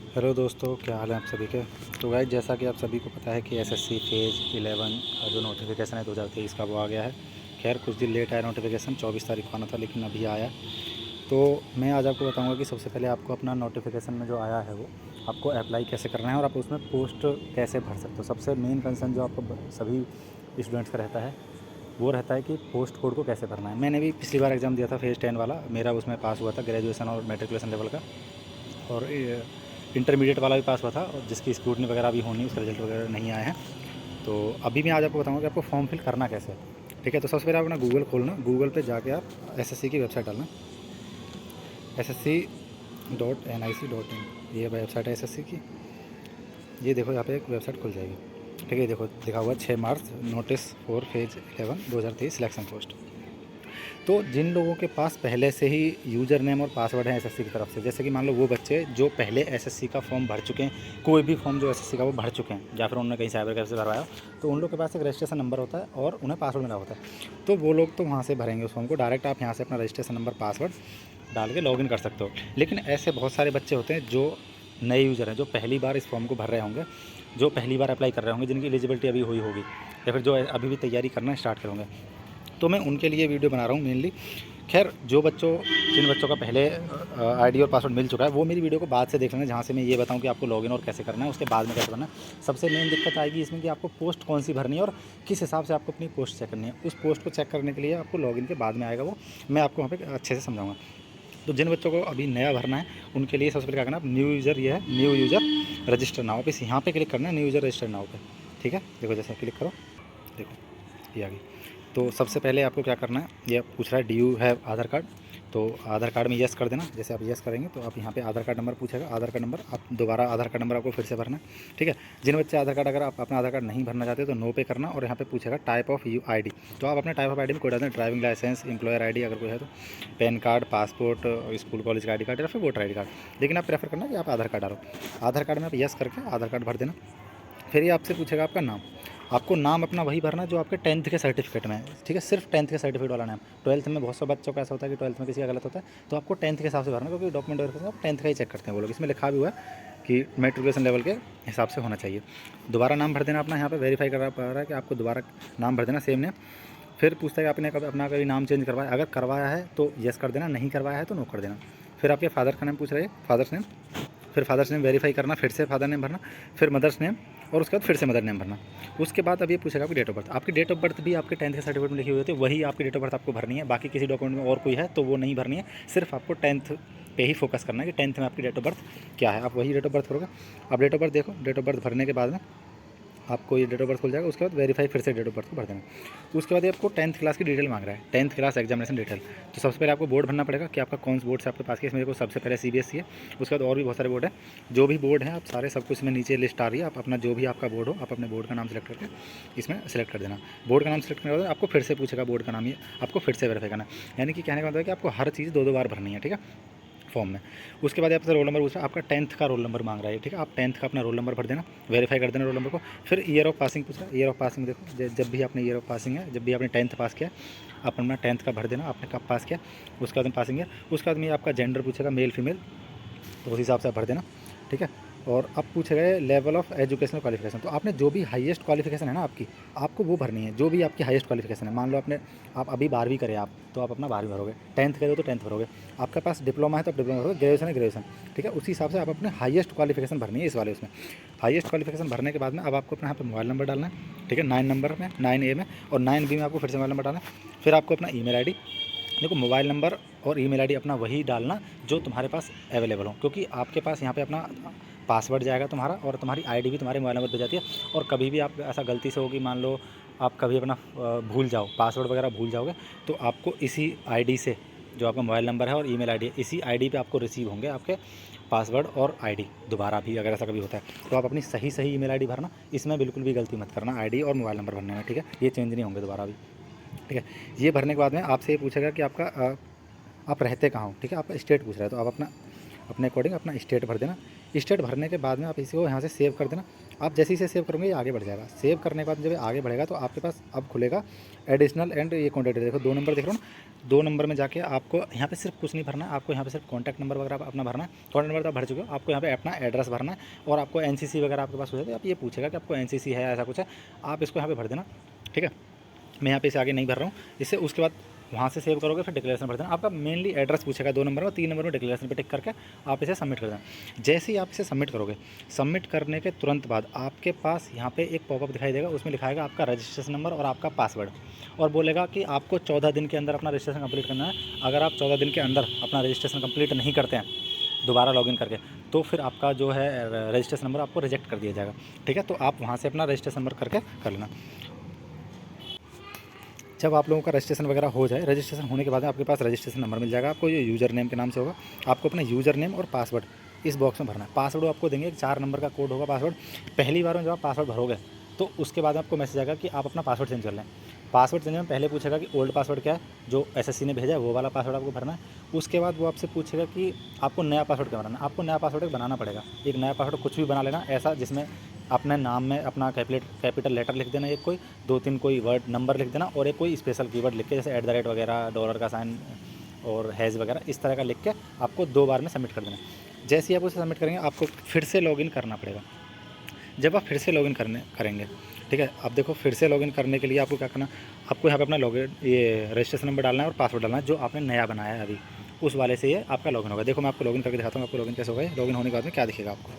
Hello दोस्तों, क्या हाल है आप सभी के। तो गाइस, जैसा कि आप सभी को पता है कि एसएससी फेज़ 11 का जो नोटिफिकेशन है 2023 का, वो आ गया है। खैर कुछ दिन लेट आया नोटिफिकेशन, 24 तारीख को आना था लेकिन अभी आया। तो मैं आज आपको बताऊंगा कि सबसे पहले आपको अपना नोटिफिकेशन में जो आया है वो आपको अप्लाई कैसे करना है और आप उसमें पोस्ट कैसे भर सकते हो। सबसे मेन कंसर्न जो आपको सभी स्टूडेंट्स का रहता है वो रहता है कि पोस्ट कोड को कैसे भरना है। मैंने भी पिछली बार एग्ज़ाम दिया था फेज़ 10 वाला, मेरा उसमें पास हुआ था, ग्रेजुएशन और मेट्रिकुलेशन लेवल का। और इंटरमीडिएट वाला भी पास हुआ था, और जिसकी स्क्रूटनी वगैरह अभी होनी, उसका रिजल्ट वगैरह नहीं आए हैं। तो अभी मैं आज आपको बताऊंगा कि आपको फॉर्म फिल करना कैसे है। ठीक है, तो सबसे पहले आप अपना गूगल खोलना, गूगल पे जाके आप एसएससी की वेबसाइट डालना, SSC.nic.in, ये वेबसाइट है एसएससी की। ये देखो यहाँ पे एक वेबसाइट खुल जाएगी। ठीक है, देखो लिखा हुआ 6 March notice for phase 11 2023 selection post. तो जिन लोगों के पास पहले से ही यूज़र नेम और पासवर्ड है एसएससी की तरफ से, जैसे कि मान लो वो बच्चे जो पहले एसएससी का फॉर्म भर चुके हैं, कोई भी फॉर्म जो एसएससी का वो भर चुके हैं, या फिर उन्होंने कहीं साइबर कैफे से भरवाया, तो उन लोग के पास एक रजिस्ट्रेशन नंबर होता है और उन्हें पासवर्ड मिला होता है। तो वो लोग तो वहाँ से भरेंगे उस फॉर्म को डायरेक्ट। आप यहाँ से अपना रजिस्ट्रेशन नंबर, पासवर्ड डाल के लॉगिन कर सकते हो। लेकिन ऐसे बहुत सारे बच्चे होते हैं जो नए यूज़र हैं, जो पहली बार इस फॉर्म को भर रहे होंगे, जो पहली बार अप्लाई कर रहे होंगे, जिनकी एलिजिबिलिटी अभी हुई होगी, या फिर जो अभी भी तैयारी करना स्टार्ट करोगे, तो मैं उनके लिए वीडियो बना रहा हूँ मेनली। खैर जिन बच्चों का पहले आईडी और पासवर्ड मिल चुका है वो मेरी वीडियो को बाद से देख लेना, जहाँ से मैं ये बताऊँ कि आपको लॉगिन और कैसे करना है, उसके बाद में कैसे करना है। सबसे मेन दिक्कत आएगी इसमें कि आपको पोस्ट कौन सी भरनी है और किस हिसाब से आपको अपनी पोस्ट चेक करनी है। उस पोस्ट को चेक करने के लिए आपको लॉगिन के बाद में आएगा, वो मैं आपको वहाँ पर अच्छे से समझाऊँगा। तो जिन बच्चों को अभी नया भरना है उनके लिए सबसे पहले क्या करना है, न्यू यूज़र, ये है न्यू यूज़र रजिस्टर नाउ पे, यहाँ पे क्लिक करना है, न्यू यूज़र रजिस्टर नाउ पे। ठीक है, देखो जैसे क्लिक करो, देखो ये आ गई। तो सबसे पहले आपको क्या करना है, ये पूछ रहा है D you have Aadhaar card, तो आधार कार्ड में येस कर देना। जैसे आप येस करेंगे तो आप यहाँ पे आधार कार्ड नंबर पूछेगा, आधार कार्ड नंबर आप दोबारा आधार कार्ड नंबर आपको फिर से भरना है। ठीक है, जिन बच्चे आधार कार्ड, अगर आप अपना आधार कार्ड नहीं भरना चाहते तो नो पे करना, और यहाँ पे पूछेगा type of you I D, तो आप अपने टाइप ऑफ आई डी में कोई डाल दें, driving licence, employer I D अगर कोई है तो, PAN card, passport, school college का आई डी कार्ड, या फिर वोटर आई डी कार्ड। लेकिन आप प्रेफर करना कि आप आधार कार्ड डालो। आधार कार्ड में आप येस करके आधार कार्ड भर देना। फिर ये आपसे पूछेगा आपका नाम, आपको नाम अपना वही भरना जो आपके 10th के सर्टिफिकेट में है। ठीक है, सिर्फ 10th के सर्टिफिकेट वाला नाम। 12th में बहुत से बच्चों का ऐसा होता है कि 12th में किसी का गलत होता है, तो आपको 10th के हिसाब से भरना, क्योंकि डॉक्यूमेंट वेरिफिकेशन आप 10th का ही चेक करते हैं वो लोग। इसमें लिखा भी हुआ है कि मेट्रिकुलेशन लेवल के हिसाब से होना चाहिए। दोबारा नाम भर देना अपना, यहाँ पे वेरीफाई करा पा रहा है कि आपको दोबारा नाम भर देना, सेम नेम। फिर पूछता है कि आपने कभी अपना कभी नाम चेंज करवाया, अगर करवाया है तो येस कर देना, नहीं करवाया है तो नो कर देना। फिर आपके फादर का नेम पूछ रहे हैं, फादर्स नेम, फिर फादर्स नेम वेरीफाई करना, फिर से फादर नेम भरना, फिर मदर्स नेम, और उसके बाद फिर से मदर नेम भरना। उसके बाद अब ये पूछेगा आपकी डेट ऑफ बर्थ। आपकी डेट ऑफ बर्थ भी आपके 10th के सर्टिफिकेट में लिखी हुई होती है, वही आपकी डेट ऑफ बर्थ आपको भरनी है। बाकी किसी डॉक्यूमेंट में और कोई है तो वो नहीं भरनी है, सिर्फ आपको 10th पे ही फोकस करना है कि 10th में आपकी डेट ऑफ बर्थ क्या है, आप वही डेट ऑफ बर्थ भरोगे। आप डेट ऑफ बर्थ देखो, डेट ऑफ बर्थ भरने के बाद में आपको ये डेट ऑफ बर्थ खुल जाएगा। उसके बाद वेरीफाई, फिर से डेट ऑफ बर्थ को भर देना। उसके बाद ये आपको 10th क्लास की डिटेल मांग रहा है, 10th क्लास एग्जामिनेशन डिटेल। तो सबसे पहले आपको बोर्ड भरना पड़ेगा कि आपका कौन सा बोर्ड से आपके पास की। इसमें देखो सबसे पहले सीबीएसई है, उसके बाद और भी बहुत सारे बोर्ड है। जो भी बोर्ड है आप सारे, सब कुछ में नीचे लिस्ट आ रही है। आप अपना जो भी आपका बोर्ड हो, आप अपने बोर्ड का नाम सेलेक्ट करके इसमें सेलेक्ट कर देना। बोर्ड का नाम सेलेक्ट करने के बाद आपको फिर से पूछेगा बोर्ड का नाम, ये आपको फिर से वेरीफाई करना। यानी कि कहने का मतलब है कि आपको हर चीज़ दो बार भरनी है। ठीक है, फॉर्म में। उसके बाद आपसे रोल नंबर पूछ रहा है, आपका 10th का रोल नंबर मांग रहा है। ठीक है, आप 10th का अपना रोल नंबर भर देना, वेरीफाई कर देना रोल नंबर को। फिर ईयर ऑफ पासिंग पूछ रहा है, ईयर ऑफ पासिंग देखो, जब भी आपने ईयर ऑफ पासिंग है, जब भी आपने 10th पास किया, आप अपना 10th का भर देना, आपने कब पास किया, उसके बाद में पासिंग है। उसके बाद में आपका जेंडर पूछेगा, मेल फीमेल, तो उस हिसाब से आप भर देना। ठीक है, और अब पूछे गए लेवल ऑफ एजुकेशनल क्वालिफिकेशन, तो आपने जो भी हाईएस्ट क्वालिफिकेशन है ना आपकी, आपको वो भरनी है, जो भी आपकी हाईएस्ट क्वालिफिकेशन है। मान लो आप अभी 12वीं करें आप, तो आप अपना 12वीं भरोगे। 10th करो तो 10th भरोगे। आपके पास डिप्लोमा है तो आप डिप्लोमा भरोगे, ग्रेजुएशन है ग्रेजुएशन। ठीक है, उसी हिसाब से आप अपने हाईएस्ट क्वालिफिकेशन भरनी है इस वाले उसमें। हाईएस्ट क्वालिफिकेशन भरने के बाद में अब आपको अपना यहाँ पे मोबाइल नंबर डालना है। ठीक है, 9 नंबर में, 9A में, और 9B में आपको फिर से मोबाइल नंबर डालना है। फिर आपको अपना ईमेल आईडी, देखो मोबाइल नंबर और ईमेल आईडी अपना वही डालना जो तुम्हारे पास अवेलेबल हो, क्योंकि आपके पास यहाँ पे अपना पासवर्ड जाएगा तुम्हारा, और तुम्हारी आईडी भी तुम्हारे मोबाइल नंबर पे जाती है। और कभी भी आप ऐसा गलती से होगी, मान लो आप कभी अपना भूल जाओ, पासवर्ड वगैरह भूल जाओगे, तो आपको इसी आईडी से, जो आपका मोबाइल नंबर है और ईमेल आईडी है, इसी आईडी पे आपको रिसीव होंगे आपके पासवर्ड और आईडी दोबारा भी, अगर ऐसा कभी होता है तो आप अपनी सही ईमेल आईडी भरना। इसमें बिल्कुल भी गलती मत करना आईडी और मोबाइल नंबर भरने में। ठीक है, ये चेंज नहीं होंगे दोबारा भी। ठीक है, ये भरने के बाद में आपसे ये पूछेगा कि आपका आप रहते कहाँ हो। ठीक है, आपका स्टेट पूछ रहा है, तो आप अपना अपने अकॉर्डिंग अपना स्टेट भर देना। स्टेट भरने के बाद में आप इसको यहाँ से सेव कर देना। आप जैसे ही इसे सेव करोगे ये आगे बढ़ जाएगा। सेव करने के बाद जब आगे बढ़ेगा तो आपके पास अब खुलेगा एडिशनल एंड ये कॉन्टैक्ट। देखो 2 नंबर दिख रहा हो ना, 2 नंबर में जाके आपको यहाँ पे सिर्फ कुछ नहीं भरना है, आपको यहाँ पे सिर्फ कॉन्टैक्ट नंबर वगैरह अपना भरना है। कॉन्टैक्ट नंबर तो आप भर चुके हो, आपको यहाँ पे अपना एड्रेस भरना है और आपको एनसीसी वगैरह आपके पास हो जाए तो आप ये पूछेगा कि आपको एनसीसी है ऐसा कुछ है, आप इसको यहाँ पे भर देना। ठीक है, मैं यहाँ पे इसे आगे नहीं भर रहा हूँ। इससे उसके बाद वहाँ से सेव करोगे, फिर डिक्लेरेशन भर देना। आपका मेनली एड्रेस पूछेगा 2 नंबर में, 3 नंबर में डिक्लेरेशन पे टिक करके आप इसे सबमिट कर देना। जैसे ही आप इसे सबमिट करोगे, सबमिट करने के तुरंत बाद आपके पास यहाँ पे एक पॉपअप दिखाई देगा, उसमें लिखाएगा आपका रजिस्ट्रेशन नंबर और आपका पासवर्ड, और बोलेगा कि आपको 14 दिन के अंदर अपना रजिस्ट्रेशन कंप्लीट करना है। अगर आप 14 दिन के अंदर अपना रजिस्ट्रेशन कंप्लीट नहीं करते हैं दोबारा लॉगिन करके, तो फिर आपका जो है रजिस्ट्रेशन नंबर आपको रिजेक्ट कर दिया जाएगा। ठीक है, तो आप वहाँ से अपना रजिस्ट्रेशन नंबर करके कर लेना। जब आप लोगों का रजिस्ट्रेशन वगैरह हो जाए, रजिस्ट्रेशन होने के बाद आपके पास रजिस्ट्रेशन नंबर मिल जाएगा आपको, ये यूज़र नेम के नाम से होगा। आपको अपना यूज़र नेम और पासवर्ड इस बॉक्स में भरना है। पासवर्ड आपको देंगे, एक 4 नंबर का कोड होगा पासवर्ड। पहली बार में जब आप पासवर्ड भरोगे तो उसके बाद आपको मैसेज आएगा कि आप अपना पासवर्ड चेंज कर लें। पासवर्ड चेंज में पहले पूछेगा कि ओल्ड पासवर्ड क्या है, जो एसएससी ने भेजा है वो वाला पासवर्ड आपको भरना है। उसके बाद वो आपसे पूछेगा कि आपको नया पासवर्ड क्या बनाना है। आपको नया पासवर्ड बनाना पड़ेगा, एक नया पासवर्ड कुछ भी बना लेना ऐसा जिसमें अपने नाम में अपना कैपिटल लेटर लिख देना, एक कोई 2-3 कोई वर्ड नंबर लिख देना, और एक कोई स्पेशल कीवर्ड लिख के जैसे @ वगैरह, डॉलर का साइन और हैज़ वगैरह इस तरह का लिख के आपको 2 बार में सबमिट कर देना। जैसे ही आप उसे सबमिट करेंगे आपको फिर से लॉगिन करना पड़ेगा। जब आप फिर से लॉगिन करेंगे, ठीक है, अब देखो फिर से लॉगिन करने के लिए आपको क्या करना, आपको यहाँ पे अपना लॉगिन ये रजिस्ट्रेशन नंबर डालना है और पासवर्ड डालना है जो आपने नया बनाया है अभी, उस वाले से ये आपका लॉगिन होगा। देखो मैं आपको लॉगिन करके दिखाता हूँ आपको लॉगिन कैसे होगा। लॉगिन होने के बाद में क्या दिखेगा आपको।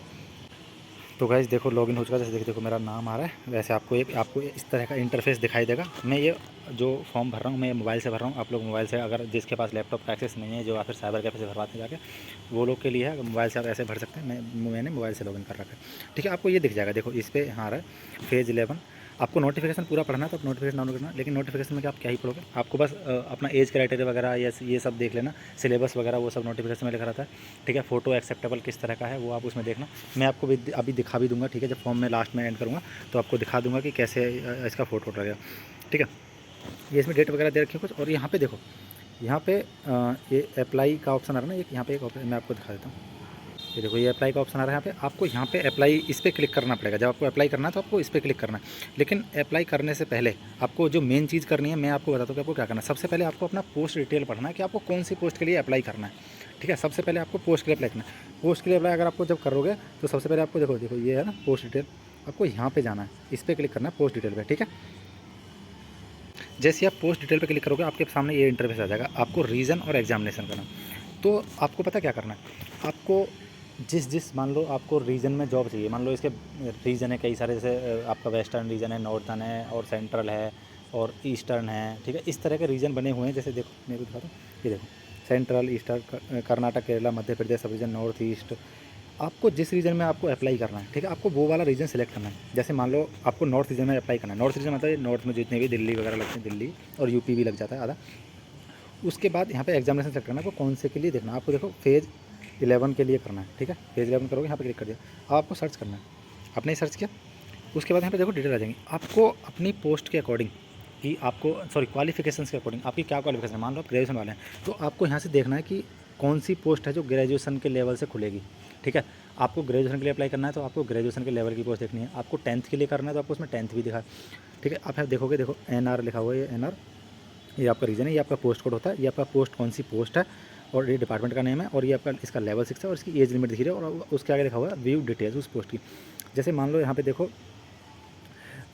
तो गाइस देखो लॉगिन हो चुका है। जैसे देखो मेरा नाम आ रहा है, वैसे आपको इस तरह का इंटरफेस दिखाई देगा। मैं ये जो फॉर्म भर रहा हूँ मैं मोबाइल से भर रहा हूँ। आप लोग मोबाइल से, अगर जिसके पास लैपटॉप का एक्सेस नहीं है, जो या फिर साइबर कैफे से भरवाते हैं जाके, वो लोग के लिए है। मोबाइल से आप ऐसे भर सकते हैं। मैंने मोबाइल से लॉगिन कर रखा है। ठीक है, आपको ये दिख जाएगा। देखो इस पर यहाँ आ रहा है फेज़ 11। आपको नोटिफिकेशन पूरा पढ़ना है तो आप नोटिफिकेशन डाउनलोड करना, लेकिन नोटिफिकेशन में क्या आप क्या ही पढ़ोगे, आपको बस अपना एज क्राइटेरिया वगैरह ये सब देख लेना, सिलेबस वगैरह वो सब नोटिफिकेशन में लिखा रहता है। ठीक है, फ़ोटो एक्सेप्टेबल किस तरह का है वो आप उसमें देखना। मैं आपको अभी दिखा भी दूंगा। ठीक है, जब फॉर्म में लास्ट में एंड करूँगा तो आपको दिखा दूंगा कि कैसे इसका फ़ोटो उठा गया। ठीक है, ये इसमें डेट वगैरह दे रखी है कुछ। और यहाँ पर देखो, यहाँ पर ये अप्लाई का ऑप्शन आ रहा है ना, यहाँ पर एक मैं आपको दिखा देता हूँ। ये देखो ये अप्लाई का ऑप्शन आ रहा है। यहाँ पे आपको यहाँ पे अप्लाई इस पर क्लिक करना पड़ेगा। जब आपको अप्लाई करना है तो आपको इस पर क्लिक करना है। लेकिन अप्लाई करने से पहले आपको जो मेन चीज़ करनी है मैं आपको बताता हूँ कि आपको क्या करना है। सबसे पहले आपको अपना पोस्ट डिटेल पढ़ना है कि आपको कौन सी पोस्ट के लिए अप्लाई करना है। ठीक है, सबसे पहले आपको पोस्ट के लिए अप्लाई करना है। पोस्ट के लिए अप्लाई अगर आपको जब करोगे तो सबसे पहले आपको देखो ये है ना पोस्ट डिटेल, आपको यहाँ पर जाना है, इस पर क्लिक करना है पोस्ट डिटेल पर। ठीक है, जैसे आप पोस्ट डिटेल पर क्लिक करोगे आपके सामने ये इंटरफेस आ जाएगा। आपको रीज़न और एग्जामिनेशन करना। तो आपको पता क्या करना है, आपको जिस मान लो आपको रीजन में जॉब चाहिए, मान लो इसके रीजन है कई सारे, जैसे आपका वेस्टर्न रीजन है, नॉर्थर्न है और सेंट्रल है और ईस्टर्न है। ठीक है, इस तरह के रीजन बने हुए हैं। जैसे देखो मेरे को दिखाता हूँ, ये देखो सेंट्रल, ईस्टर्न, कर्नाटक, केरला, मध्य प्रदेश सब रीजन, नॉर्थ ईस्ट। आपको जिस रीजन में आपको अप्लाई करना है, ठीक है, आपको वो वाला रीजन सेलेक्ट करना है। जैसे मान लो आपको नॉर्थ रीजन में अप्लाई करना है। नॉर्थ रीजन मतलब नॉर्थ में जितने भी दिल्ली वगैरह लगते हैं, दिल्ली और यूपी भी लग जाता है आधा। उसके बाद यहाँ पे एग्जामिनेशन सेलेक्ट करना है, आपको कौन से के लिए देखना है। आपको देखो फेज़ 11 के लिए करना है। ठीक है, फेज़ 11 करोगे, यहाँ पे क्लिक कर दिया। अब आपको सर्च करना है, आपने सर्च किया। उसके बाद यहाँ पे देखो डिटेल आ जाएंगी। आपको अपनी पोस्ट के अकॉर्डिंग कि आपको क्वालिफिकेशंस के अकॉर्डिंग आपकी क्या क्वालिफिकेशन है। मान लो आप ग्रेजुएशन वाले हैं तो आपको यहाँ से देखना है कि कौन सी पोस्ट है जो ग्रेजुएशन के लेवल से खुलेगी। ठीक है, आपको ग्रेजुएशन के लिए अप्लाई करना है तो आपको ग्रेजुएशन के लेवल की पोस्ट देखनी है। आपको 10th के लिए करना है तो आपको उसमें 10th भी दिखा। ठीक है, आप यहाँ देखोगे, देखो NR लिखा हुआ है, ये NR, ये आपका रीजन है, ये आपका पोस्ट कोड होता है, ये आपका पोस्ट कौन सी पोस्ट है और ये डिपार्टमेंट का नेम है, और ये आपका इसका लेवल 6 है और इसकी एज लिमिट दिख रही है। और उसके आगे लिखा हुआ है व्यू डिटेल्स उस पोस्ट की। जैसे मान लो यहाँ पे देखो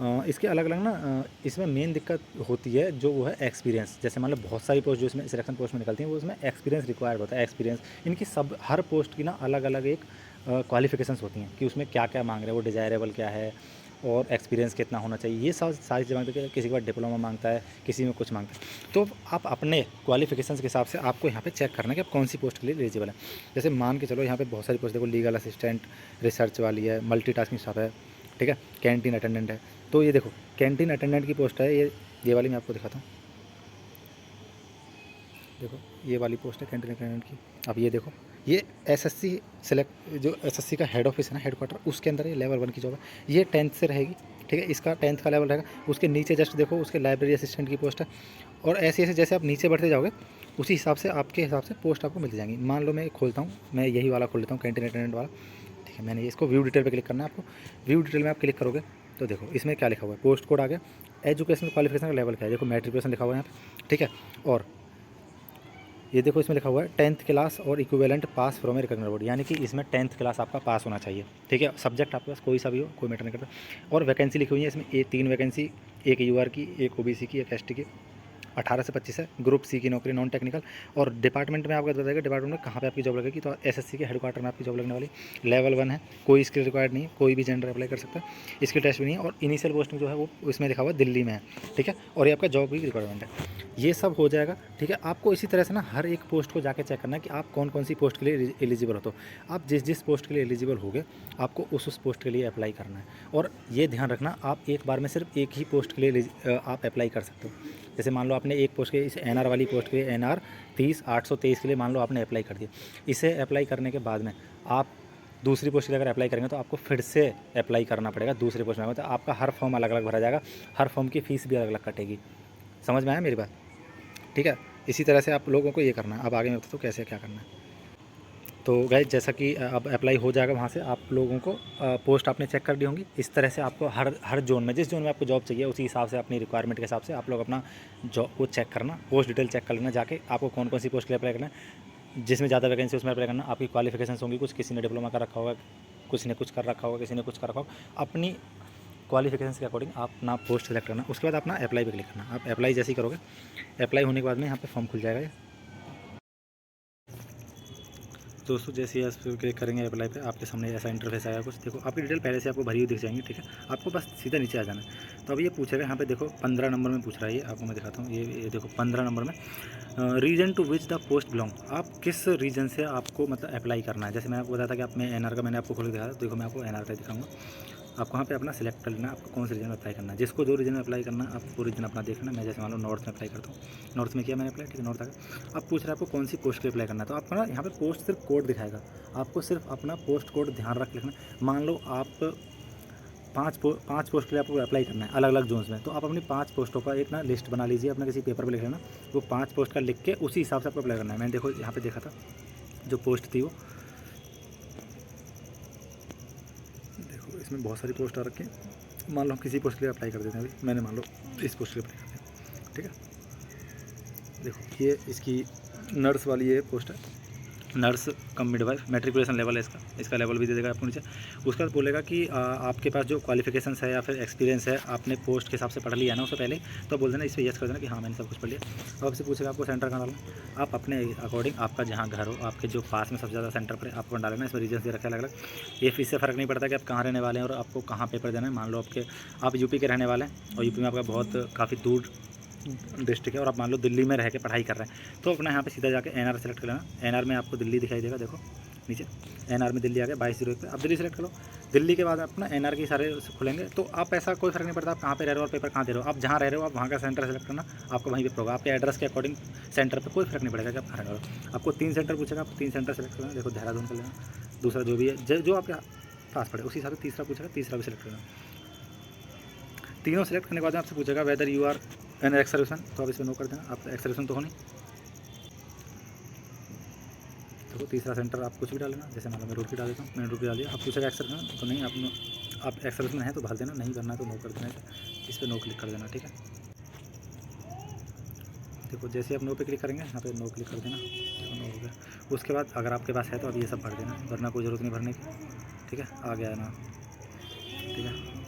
इसके अलग अलग ना इसमें मेन दिक्कत होती है जो वो है एक्सपीरियंस। जैसे मान लो बहुत सारी पोस्ट जो इसमें सिलेक्शन पोस्ट में निकलती हैं वो उसमें एक्सपीरियंस रिक्वायर्ड होता है। एक्सपीरियंस इनकी सब हर पोस्ट की ना अलग अलग एक क्वालिफिकेशंस होती हैं कि उसमें क्या क्या मांग रहे हैं, वो डिज़ायरेबल क्या है और एक्सपीरियंस कितना होना चाहिए। ये सब सारी चीज़ें मांगते हैं। किसी के बाद डिप्लोमा मांगता है, किसी में कुछ मांगता है। तो आप अपने क्वालिफिकेशंस के हिसाब से आपको यहाँ पे चेक करना है कि आप कौन सी पोस्ट के लिए एलिजिबल है। जैसे मान के चलो यहाँ पे बहुत सारी पोस्ट देखो, लीगल असिस्टेंट, रिसर्च वाली है, मल्टीटास्किंग स्टाफ है, ठीक है, कैंटीन अटेंडेंट है। तो ये देखो कैंटीन अटेंडेंट की पोस्ट है, ये वाली मैं आपको दिखाता हूँ। देखो ये वाली पोस्ट है कैंटीन अटेंडेंट की। अब ये देखो ये एसएससी सेलेक्ट जो एसएससी का हेड ऑफिस है ना, हेडक्वार्टर, उसके अंदर ये लेवल 1 की जॉब है। ये 10th से रहेगी, ठीक है, इसका 10th का लेवल रहेगा। उसके नीचे जस्ट देखो उसके लाइब्रेरी असिस्टेंट की पोस्ट है। और ऐसे ऐसे जैसे आप नीचे बढ़ते जाओगे उसी हिसाब से आपके हिसाब से पोस्ट आपको मिलती जाएंगी। मान लो मैं खोलता हूँ, मैं यही वाला खोल लेता हूँ, कैंटीन अटेंडेंट वाला, ठीक है। मैंने इसको व्यू डिटेल पे क्लिक करना है आपको। व्यू डिटेल में आप क्लिक करोगे तो देखो इसमें क्या लिखा हुआ है, पोस्ट कोड आ गया, एजुकेशनल क्वालिफिकेशन का लेवल क्या है, देखो मैट्रिकुलेशन लिखा हुआ है यहाँ पे, ठीक है। और ये देखो इसमें लिखा हुआ है 10th क्लास और equivalent pass from a recognised board, यानी कि इसमें 10th क्लास आपका पास होना चाहिए, ठीक है। सब्जेक्ट आपके पास कोई सा भी हो, कोई मैटर नहीं करता। और वैकेंसी लिखी हुई है इसमें, 3 वैकेंसी, एक यूआर की, एक ओबीसी की, एक एसटी की, 18 से 25 है। ग्रुप सी की नौकरी, नॉन टेक्निकल। और डिपार्टमेंट में आपको बताएगा डिपार्टमेंट में कहाँ पे आपकी जॉब लगेगी, तो एसएससी के हेडक्वार्टर में आपकी जॉब लगने वाली। लेवल 1 है, कोई स्किल रिक्वायर्ड नहीं है, कोई भी जेंडर अप्लाई कर सकता है, स्किल टेस्ट भी नहीं है। और इनिशियल पोस्टिंग जो है वो इसमें लिखा हुआ है दिल्ली में है, ठीक है। और ये आपका जॉब की रिक्वायरमेंट है। ये सब हो जाएगा, ठीक है। आपको इसी तरह से ना हर एक पोस्ट को जाके चेक करना है कि आप कौन कौन सी पोस्ट के लिए एलिजिबल हो। तो आप जिस जिस पोस्ट के लिए एलिजिबल हो गए आपको उस पोस्ट के लिए अप्लाई करना है। और ये ध्यान रखना, आप एक बार में सिर्फ एक ही पोस्ट के लिए आप अप्लाई कर सकते हो। जैसे मान लो आपने एक पोस्ट के, इस एनआर वाली पोस्ट के, एनआर 30/823 के लिए मान लो आपने अप्लाई कर दिया। इसे अप्लाई करने के बाद में आप दूसरी पोस्ट के लिए अगर अप्लाई करेंगे तो आपको फिर से अप्लाई करना पड़ेगा दूसरे पोस्ट में। तो आपका हर फॉर्म अलग अलग भरा जाएगा, हर फॉर्म की फ़ीस भी अलग अलग कटेगी। समझ में आया मेरी बात, ठीक है। इसी तरह से आप लोगों को ये करना है। अब आगे मैं बताता हूँ कैसे क्या करना है। तो गाइस जैसा कि अब अप्लाई हो जाएगा, वहाँ से आप लोगों को पोस्ट आपने चेक कर ली होंगी। इस तरह से आपको हर जोन में, जिस जोन में आपको जॉब चाहिए उसी हिसाब से, अपनी रिक्वायरमेंट के हिसाब से आप लोग अपना जॉब को चेक करना, पोस्ट डिटेल चेक कर लेना जाके, आपको कौन कौन सी पोस्ट के लिए अप्लाई करना है। जिसमें ज़्यादा वैकेंसी उसमें अप्लाई करना। आपकी क्वालिफिकेशन होंगी कुछ, किसी ने डिप्लोमा कर रखा होगा, किसी ने कुछ कर रखा होगा, किसी ने कुछ कर रखा होगा। अपनी क्वालिफिकेशन के अकॉर्डिंग आप अपना पोस्ट सेलेक्ट करना। उसके बाद अपना अप्लाई पे क्लिक करना। आप अप्लाई जैसे ही करोगे, अप्लाई होने के बाद में यहाँ पे फॉर्म खुल जाएगा ये। दोस्तों जैसे ही आप क्लिक करेंगे अप्लाई पे, आपके सामने ऐसा इंटरफेस आएगा कुछ। देखो आपकी डिटेल पहले से आपको भरी हुई दिख जाएंगी, ठीक है। आपको बस सीधा नीचे आ जाना है। तो अभी ये पूछेगा यहाँ पे, देखो 15 नंबर में पूछ रहा है ये, आपको मैं दिखाता हूँ। ये देखो 15 नंबर में region to which the post belong, आप किस रीजन से आपको मतलब अप्लाई करना है। जैसे मैं आपको बताया था कि आप, मैं एनआर का मैंने आपको खोल के दिखाया। देखो मैं आपको एनआर का दिखाऊंगा। आपको यहाँ पे अपना सिलेक्ट कर लेना, आपको कौन से रीजन में अप्लाई करना है। जिसको जो रीजन में अप्लाई करना है आप वो रीजन अपना देखना। मैं जैसे मान लो नॉर्थ में अप्लाई करता हूँ, नॉर्थ में किया मैंने अप्लाई, ठीक है, नॉर्थ आ गया। अब पूछ रहा है आपको कौन सी पोस्ट के अप्लाई करना है। तो आपको ना यहाँ पे पोस्ट सिर्फ कोड दिखाएगा, आपको सिर्फ अपना पोस्ट कोड ध्यान रख लिखना। मान लो आप पाँच पोस्ट के लिए आपको अप्लाई करना है अलग अलग जोन्स में, तो आप अपनी 5 पोस्टों का एक ना लिस्ट बना लीजिए, अपना किसी पेपर पर लिख लेना। वो 5 पोस्ट का लिख के उसी हिसाब से आपको अप्लाई करना है। मैंने देखो यहाँ पे देखा था जो पोस्ट थी वो, देखो इसमें बहुत सारी पोस्ट आ रखी हैं। मान लो हम किसी पोस्ट के लिए अप्लाई कर देते हैं। अभी मैंने मान लो इस पोस्ट के लिए अप्लाई कर दिया, ठीक है। देखो ये इसकी नर्स वाली ये पोस्ट है, नर्स कम मिडवाइफ, मैट्रिकुलेशन लेवल है इसका लेवल भी दे देगा आपको नीचे। उसके बाद बोलेगा कि आपके पास जो क्वालिफिकेशंस है या फिर एक्सपीरियंस है, आपने पोस्ट के हिसाब से पढ़ लिया है ना उससे पहले, तो बोल देना, इस पर यस कर देना कि हाँ मैंने सब कुछ पढ़ लिया। अब आपसे पूछेगा आपको सेंटर कहाँ डालना। आप अपने अकॉर्डिंग, आपका जहाँ घर हो, आपके जो पास में सबसे ज़्यादा सेंटर पड़े आपको डाल लेना। इसमें रीजन दे रखे अलग अलग। ये फीस से फ़र्क नहीं पड़ता कि आप कहाँ रहने वाले हैं और आपको कहाँ पेपर देना है। मान लो आप यूपी के रहने वाले हैं और यूपी में आपका बहुत काफ़ी दूर डिस्ट्रिक्ट है और आप मान लो दिल्ली में रह के पढ़ाई कर रहे हैं, तो अपना यहाँ पे सीधा जाके एनआर सेलेक्ट कर लेना। एनआर में आपको दिल्ली दिखाई देगा, देखो नीचे एनआर में दिल्ली आ गया 2201 पे। आप दिल्ली सेलेक्ट करो। दिल्ली के बाद अपना एनआर की सारे खुलेंगे, तो आप ऐसा कोई फ़र्क नहीं पड़ता आप कहाँ पे रह रहे हो और पेपर कहाँ दे रहे हो। आप जहाँ रह रहे हो आप वहाँ का सेंटर सेलेक्ट करना, आपको वहीं पे होगा। आपके एड्रेस के अकॉर्डिंग सेंटर पर कोई फ़र्क नहीं पड़ेगा कि आप कहाँ रह रहे हो। आपको 3 सेंटर पूछेगा, आप 3 सेंटर सेलेक्ट करना। देखो देहरादून कर लेना, दूसरा जो भी है जो आपके पास पड़े उसी हिसाब से तीसरा पूछेगा, तीसरा भी सेलेक्ट करना। तीनों सेलेक्ट करने के बाद आपसे पूछेगा whether you are an ex serviceman, तो आप इसमें नो कर देना। आप एक्स सर्विसन तो हो नहीं। तो तीसरा सेंटर आप कुछ भी डाल देना, जैसे मान लो मैं रोड की डाल देता हूँ, मैंने रोड की डाल दिया। आप पूछेगा एक्स सर्विसन, तो नहीं आप एक्स सर्विसन है तो भर देना, नहीं भरना है तो नो कर देना। इस पर नो क्लिक कर देना, ठीक है। देखो जैसे आप नो पे क्लिक करेंगे यहाँ पे नो क्लिक कर देना, देखो नो हो गया। उसके बाद अगर आपके पास है तो अब ये सब भर देना, भरना कोई ज़रूरत नहीं भरने की, ठीक है। आ गया है ना, ठीक है।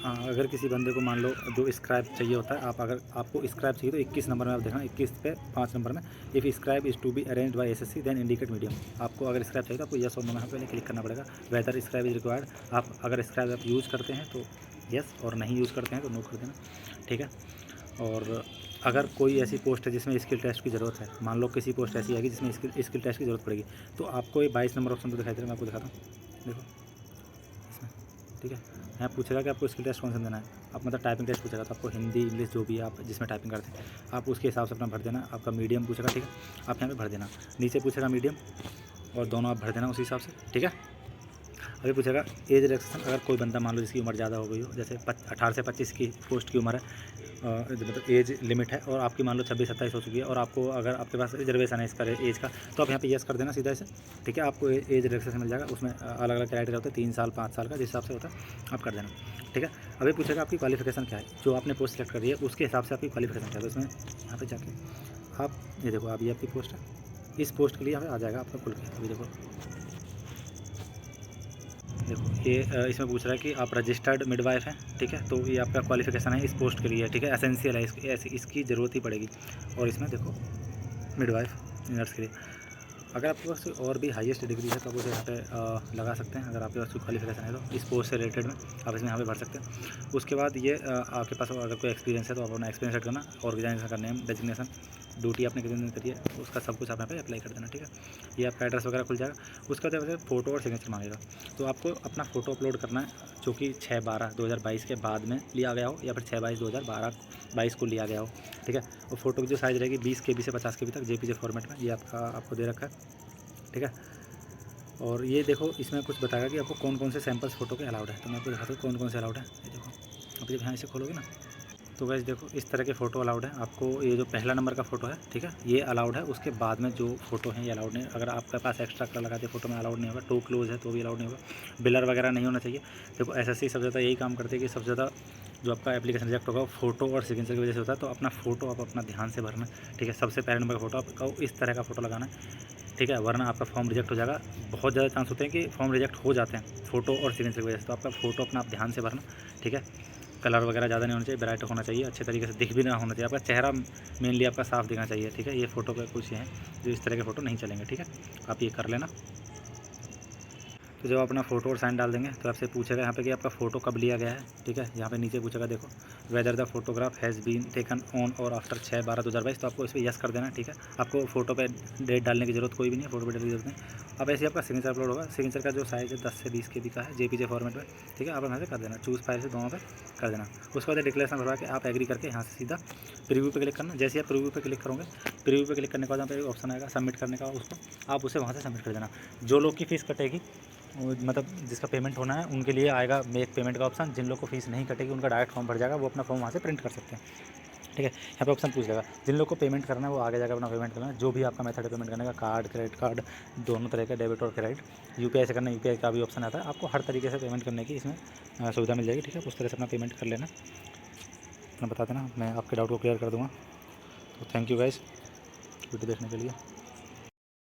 हाँ, अगर किसी बंदे को मान लो जो स्क्राइब चाहिए होता है, अगर आपको स्क्राइब चाहिए तो 21 नंबर में आप देखना, 21 पे 5 नंबर में, if scribe is to be arranged by SSC then indicate medium. आपको अगर स्क्राइब चाहिए तो आपको यस और नो में पहले क्लिक करना पड़ेगा। वेदर स्क्राइब इज रिक्वायर्ड, आप अगर स्क्राइब आप यूज़ करते हैं तो यस, और नहीं यूज़ करते हैं तो नो कर देना, ठीक है। और अगर कोई ऐसी पोस्ट है जिसमें स्किल टेस्ट की ज़रूरत है, मान लो किसी पोस्ट ऐसी आएगी जिसमें स्किल टेस्ट की ज़रूरत पड़ेगी, तो आपको ये 22 नंबर ऑप्शन तो दिखाई दे रहा है, मैं आपको दिखाता हूँ, देखो इसमें, ठीक है। यहाँ पूछेगा कि आपको स्किल टेस्ट कौन सा देना है, आप मतलब टाइपिंग टेस्ट पूछेगा, तो आपको हिंदी इंग्लिश जो भी आप जिसमें टाइपिंग करते हैं आप उसके हिसाब से अपना भर देना। आपका मीडियम पूछेगा, ठीक है, आप यहाँ पे भर देना। नीचे पूछेगा मीडियम और दोनों आप भर देना उसी हिसाब से, ठीक है। अभी पूछेगा एज रिलैक्सेशन, अगर कोई बंदा मान लो जिसकी उम्र ज़्यादा हो गई हो, जैसे 18 से 25 की पोस्ट की उम्र है, मतलब एज लिमिट है, और आपकी मान लो 26-27 हो चुकी है, और आपको अगर आपके पास रिजर्वेशन है इसका एज का, तो आप यहाँ पे यस कर देना सीधा ऐसे, ठीक है। आपको एज रिलैक्सेशन मिल जाएगा। उसमें अलग अलग क्राइटेरिया होता है, 3 साल 5 साल का, जिस हिसाब से होता है आप कर देना, ठीक है। अभी पूछेगा आपकी क्वालिफिकेशन क्या है, जो आपने पोस्ट सेलेक्ट करी है उसके हिसाब से आपकी क्वालिफिकेशन क्या है। तो इसमें यहाँ पर जाके आप ये देखो, अभी आपकी पोस्ट है, इस पोस्ट के लिए यहाँ पे आ जाएगा आपका खुल के। अभी देखो ये इसमें पूछ रहा है कि आप रजिस्टर्ड मिडवाइफ हैं, ठीक है, तो ये आपका क्वालिफिकेशन है इस पोस्ट के लिए, ठीक है, एसेंशियल है, इसकी ज़रूरत ही पड़ेगी। और इसमें देखो मिडवाइफ नर्स के लिए, अगर आपके पास कोई और भी हाईएस्ट डिग्री है तो आप उसे यहाँ पे लगा सकते हैं। अगर आपके पास कोई क्वालिफिकेशन है तो इस पोस्ट से रिलेटेड में आप इसमें यहाँ पे भर सकते हैं। उसके बाद ये आपके पास अगर कोई एक्सपीरियंस है तो आप अपना एक्सपीरियंस सेट करना, ऑर्गेनाइजेशन का नेम, डेजिग्नेशन, ड्यूटी आपने कितने दिन करी है, उसका सब कुछ आप यहाँ पे अप्लाई कर देना, ठीक है। ये आपका एड्रेस वगैरह खुल जाएगा। उसके बाद वैसे फ़ोटो और सिग्नेचर मांगेगा, तो आपको अपना फ़ोटो अपलोड करना है, जो कि 6/12/2022 के बाद में लिया गया हो, या फिर 6/22/2022 को लिया गया हो, ठीक है। और फोटो की जो साइज़ रहेगी 20 KB से 50 KB तक JPG फॉर्मेट में, ये आपको दे रखा है, ठीक है। और ये देखो इसमें कुछ बताएगा कि आपको कौन कौन से सैंपल्स फ़ोटो के अलाउड है, तो मैं आपको दिखाता हूँ कौन कौन से अलाउड है। ये देखो, अब जब यहाँ इसे खोलोगे ना, तो वैसे देखो इस तरह के फ़ोटो अलाउड है आपको। ये जो पहला नंबर का फ़ोटो है, ठीक है, ये अलाउड है। उसके बाद में जो फ़ोटो है ये अलाउड नहीं है। अगर आपके पास एक्स्ट्रा कलर लगा के फ़ोटो में अलाउड नहीं होगा। टू क्लोज है तो भी अलाउड नहीं होगा। ब्लर वगैरह नहीं होना चाहिए। देखो SSC सबसे ज़्यादा यही काम करते हैं कि सबसे ज़्यादा जो आपका एप्लीकेशन रिजेक्ट होगा फ़ोटो और सिग्नेचर की वजह से होता है। तो अपना फ़ोटो आप अपना ध्यान से भरना, ठीक है। सबसे पहले नंबर का फ़ोटो आपको इस तरह का फ़ोटो लगाना है, ठीक है, वरना आपका फॉर्म रिजेक्ट हो जाएगा। बहुत ज़्यादा चांस होते हैं कि फॉर्म रिजेक्ट हो जाते हैं फ़ोटो और सिग्नेचर की वजह से। तो आपका फ़ोटो अपना आप ध्यान से भरना, ठीक है। कलर वगैरह ज़्यादा नहीं होना चाहिए, ब्राइट होना चाहिए, अच्छे तरीके से दिख भी ना होना चाहिए। आपका चेहरा मेनली आपका साफ दिखना चाहिए, ठीक है। ये फ़ोटो पे कुछ हैं जो इस तरह के फ़ोटो नहीं चलेंगे, ठीक है। आप ये कर लेना। तो जब अपना फ़ोटो और साइन डाल देंगे तो आपसे पूछेगा यहाँ पे कि आपका फ़ोटो कब लिया गया है, ठीक है। यहाँ पे नीचे पूछेगा, देखो, whether the photograph has been taken on और आफ्टर 6/12/2022, तो आपको इस पर यस कर देना, ठीक है। आपको फ़ोटो पे डेट डालने की ज़रूरत कोई भी नहीं है, फ़ोटो पे डालने की ज़रूरत नहीं। अब ऐसे ही आपका सिग्नेचर अपलोड होगा। सिग्नेचर का जो साइज़ है 10 से 20 KB का है, JPG फॉर्मेट में, ठीक है। आप यहाँ से कर देना, चूज़ फाइल से दोनों पे कर देना। उसके बाद डिक्लेरेशन भरवा के आप एग्री करके यहाँ से सीधा प्रीव्यू पे क्लिक करना। जैसे आप प्रीव्यू पे क्लिक करोगे, प्रीव्यू पे क्लिक करने के बाद यहाँ पे ऑप्शन आएगा सबमिट करने का, उसको आप उसे वहाँ से सबमिट कर देना। जो लोग की फ़ीस कटेगी, मतलब जिसका पेमेंट होना है उनके लिए आएगा मेक पेमेंट का ऑप्शन। जिन लोग को फीस नहीं कटेगी उनका डायरेक्ट फॉर्म भर जाएगा, वो अपना फॉर्म वहाँ से प्रिंट कर सकते हैं, ठीक है। यहाँ पे ऑप्शन पूछ लेगा, जिन लोग को पेमेंट करना है वो आगे जाकर अपना पेमेंट करना है। जो भी आपका मेथड है पेमेंट करने का, कार्ड, क्रेडिट कार्ड, दोनों तरह का, डेबिट और क्रेडिट, UPI से करना, UPI का भी ऑप्शन आता है। आपको हर तरीके से पेमेंट करने की इसमें सुविधा मिल जाएगी, ठीक है। उस तरह से अपना पेमेंट कर लेना, अपना बता देना, मैं आपके डाउट को क्लियर कर दूँगा। तो थैंक यू गाइस वीडियो देखने के लिए।